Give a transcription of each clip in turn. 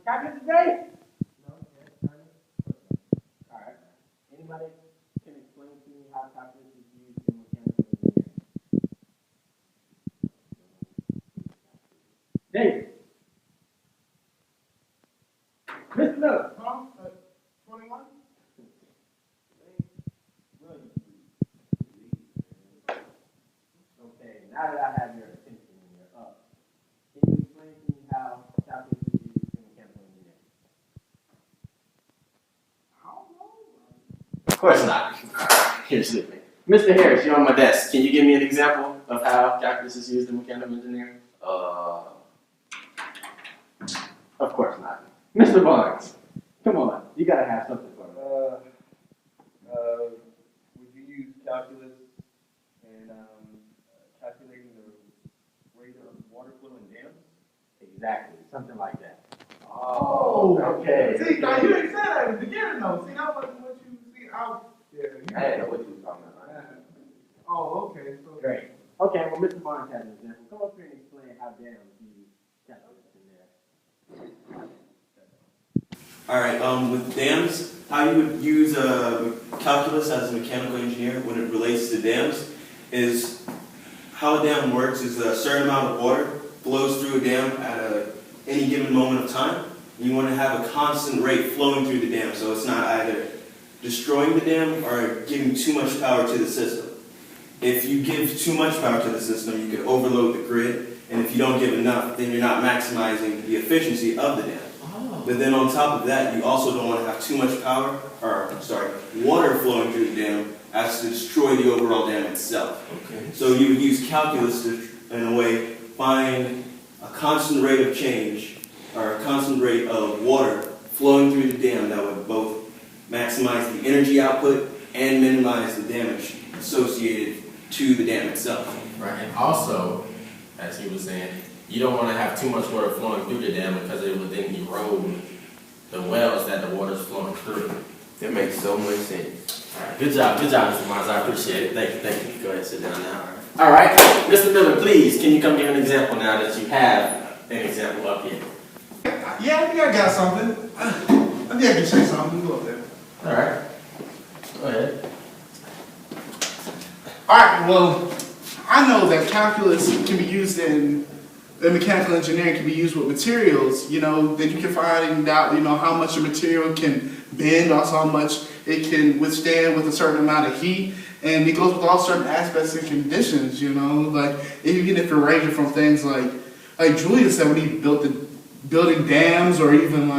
Calculus today? No, yeah, all right. Anybody can explain to me how calculus is used in mechanical engineering? David. Mr. Miller. Huh? 21? Okay, now that I have your attention and you're up, can you explain to me how calculus is used in mechanical engineering? I don't know. Of course not. Here's the thing. Mr. Harris, you're on my desk. Can you give me an example of how calculus is used in mechanical engineering? Of course not. Mr. Barnes, come on. You gotta have something for me. Would you use calculus in calculating the rate of water flow in dams? Exactly, something like that. Oh, okay. See, now you didn't say that at the beginning, though. See, that wasn't what you see. I didn't know what you were talking about. Oh, okay. So, Great. Okay, well, Mr. Barnes has an example. Come up here and explain how dams use calculus in there. All right, with dams, how you would use calculus as a mechanical engineer when it relates to dams is how a dam works is a certain amount of water flows through a dam at any given moment of time. And you want to have a constant rate flowing through the dam, so it's not either destroying the dam or giving too much power to the system. If you give too much power to the system, you could overload the grid, and if you don't give enough, then you're not maximizing the efficiency of the dam. But then on top of that, you also don't want to have too much water flowing through the dam as to destroy the overall dam itself. Okay. So you would use calculus to, in a way, find a constant rate of change or a constant rate of water flowing through the dam that would both maximize the energy output and minimize the damage associated to the dam itself. Right, and also, as he was saying, you don't want to have too much water flowing through the dam because it would then erode the wells that the water's flowing through. That makes so much sense. All right, good job, Mr. Mons. I appreciate it. Thank you. Go ahead, sit down now. All right, Mr. Miller, please, can you come give an example now that you have an example up here? yeah, I think I got something. I think I can say something. Go up there. All right, go ahead. All right, well, I know that calculus can be used in mechanical engineering, can be used with materials, that you can find out, how much a material can bend, also how much it can withstand with a certain amount of heat. And it goes with all certain aspects and conditions, like even if it ranges from things like Julia said when he building dams, or even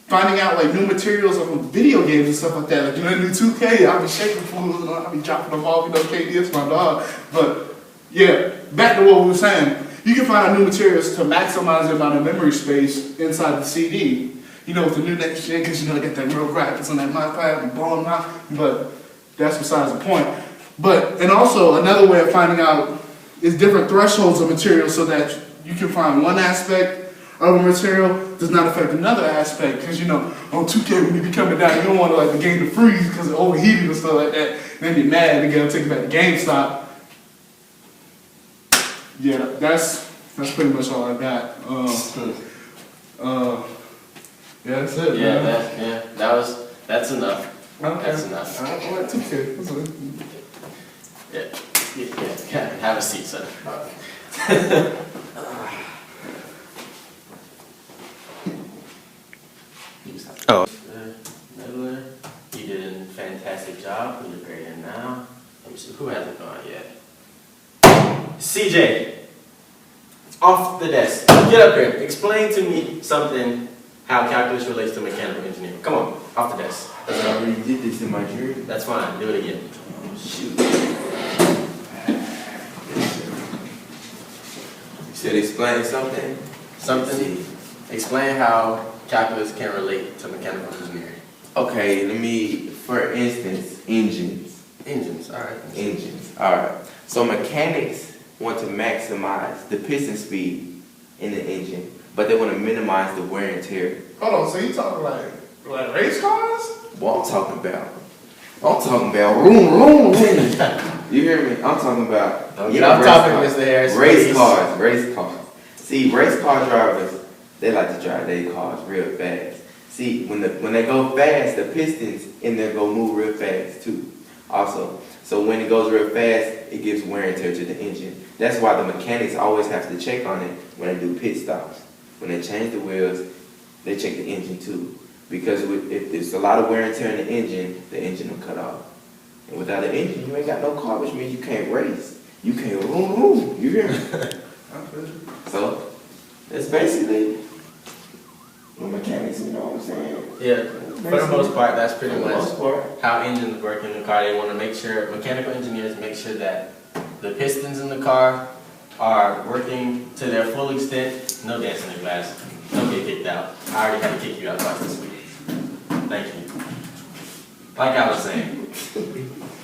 finding out new materials of video games and stuff like that. Like new 2K, I'll be shaking fools, I'll be dropping them off, KD is my dog. But yeah, back to what we were saying. You can find out new materials to maximize the amount of memory space inside the CD. With the new next gen, because they got that real graphics on that MyPad and blowing them out. But that's besides the point. And also another way of finding out is different thresholds of material, so that you can find one aspect of a material does not affect another aspect. Because on 2K when you be coming down, you don't want the game to freeze because it overheated and stuff like that. And then you're mad and you gotta take it back to GameStop. Yeah, that's pretty much all I got. Yeah, that's it. Yeah, that's enough. Okay. That's enough. I like 2K. That's it. Yeah. Have a seat, sir. Oh. Miller, you did a fantastic job. Put your grade in now. Let me see, who hasn't gone yet? CJ, off the desk. Get up here. Explain to me something, how calculus relates to mechanical engineering. Come on, off the desk. I already did this in my jury. That's fine. Do it again. Shoot. You said explain something? Something. Explain how calculus can relate to mechanical engineering. Okay, for instance, engines. Engines, all right. Engines, all right. So mechanics want to maximize the piston speed in the engine, but they want to minimize the wear and tear. Hold on, so you talking like race cars? What I'm talking about room, room, room. You hear me? I'm talking about Don't get off topic, Mr. Harris. Race cars. See, race car drivers, they like to drive their cars real fast. See, when they go fast, the pistons in there go move real fast too. Also, so when it goes real fast, it gives wear and tear to the engine. That's why the mechanics always have to check on it when they do pit stops. When they change the wheels, they check the engine too. Because if there's a lot of wear and tear in the engine will cut off. And without an engine, you ain't got no car, which means you can't race. You can't vroom. You hear me? So that's basically the mechanics, you know what I'm saying? Yeah, for the most part, that's pretty For the much most part. how engines work in the car. They want to make sure, mechanical engineers make sure that the pistons in the car are working to their full extent. No dancing in the glass. Don't get kicked out. I already had to kick you out twice this week. Thank you. Like I was saying,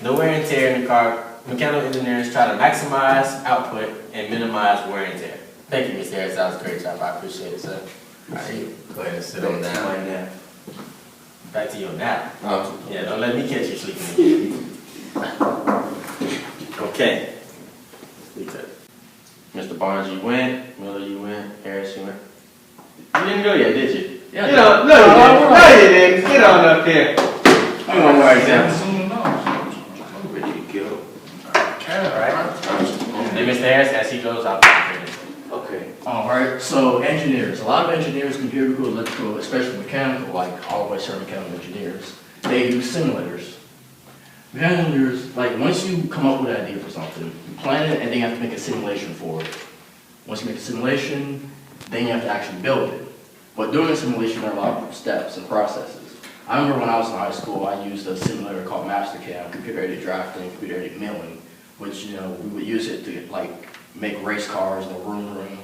no wear and tear in the car. Mechanical engineers try to maximize output and minimize wear and tear. Thank you, Mr. Harris. That was a great job. I appreciate it, sir. All right, go ahead and sit on down. Like that. Back to your nap. Oh. Yeah, don't let me catch you sleeping again. Okay. Mr. Barnes, you went. Miller, you went. Harris, you went. You didn't go yet, did you? Yeah, You don't, no, you didn't. Get on up here. You want more examples? I'm ready to go. Then Mr. Harris, as he goes, I'll finish. Okay. All right, so engineers, a lot of engineers, computer, electrical, especially mechanical, like all the way certain mechanical engineers, they use simulators. Mechanical engineers, like once you come up with an idea for something, you plan it and then you have to make a simulation for it. Once you make a simulation, then you have to actually build it. But during the simulation, there are a lot of steps and processes. I remember when I was in high school, I used a simulator called Mastercam, computer-aided drafting, computer-aided milling, which, you know, we would use it to like make race cars in the room.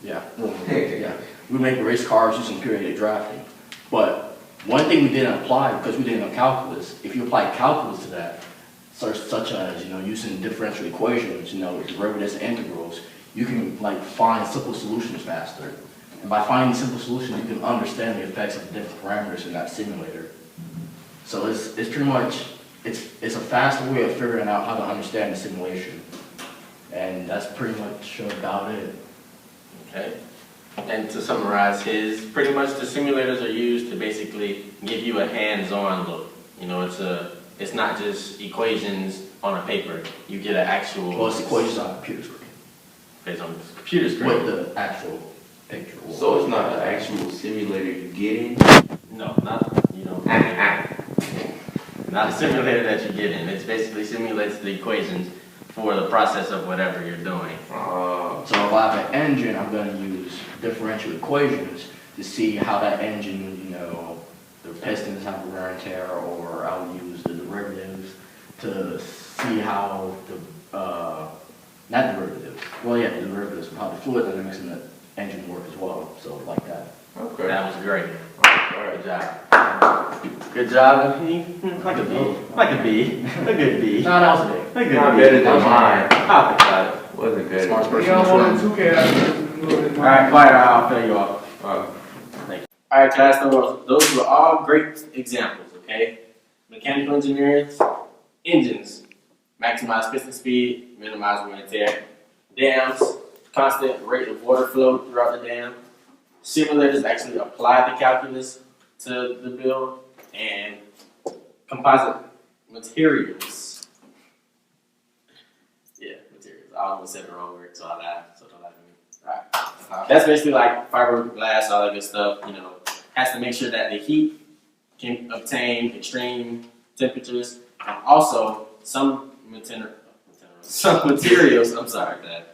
Yeah, room. Yeah. We make race cars using computer-aided drafting. But one thing we didn't apply, because we didn't know calculus, if you apply calculus to that, such as, you know, using differential equations, you know, derivatives and integrals, you can like find simple solutions faster. And by finding simple solutions, you can understand the effects of the different parameters in that simulator. So it's pretty much, it's a faster way of figuring out how to understand the simulation. And that's pretty much about it. Okay. And to summarize pretty much the simulators are used to basically give you a hands-on look. You know, it's not just equations on a paper. You get an actual. Well, it's equations on a computer screen. Based on the computer screen. With the actual picture. So it's not an actual simulator you get in? No, not, you know, not a simulator that you get in. It basically simulates the equations for the process of whatever you're doing. So if I have an engine, I'm going to use differential equations to see how that engine, you know, the pistons have wear and tear, or I'll use the derivatives to see how not derivatives, well yeah, the derivatives, how the fluid dynamics in the engine work as well, so like that. Okay. That was great. Good job. Good job. Like a B. Like a B. A good B. No, that was a big. A good Not B. better than mine. I'll think about it. Wasn't good. Smartest person in the room. All right, quiet. I'll fill you off. Thank you. All right, class. Those were all great examples. Okay. Mechanical engineers, engines, maximize piston speed, minimize wear and tear. Dams, constant rate of water flow throughout the dam. Simulators actually apply the calculus to the build, and composite materials. Yeah, materials. I almost said the wrong word, so I laughed. So don't laugh at me. Alright. That's basically like fiberglass, all that good stuff. You know, has to make sure that the heat can obtain extreme temperatures, and also some materials. I'm sorry, Dad.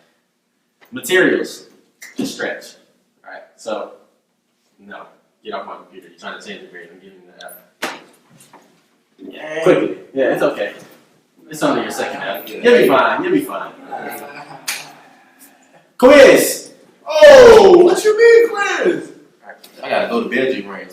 Materials can stretch. Alright, so no, get off my computer. You're trying to change the grade. I'm giving you the F. Yeah. Quickly. Yeah, it's okay. It's only your second F. You'll be fine. You'll be fine. Quiz! Oh, what you mean quiz? I gotta go to Belgium range.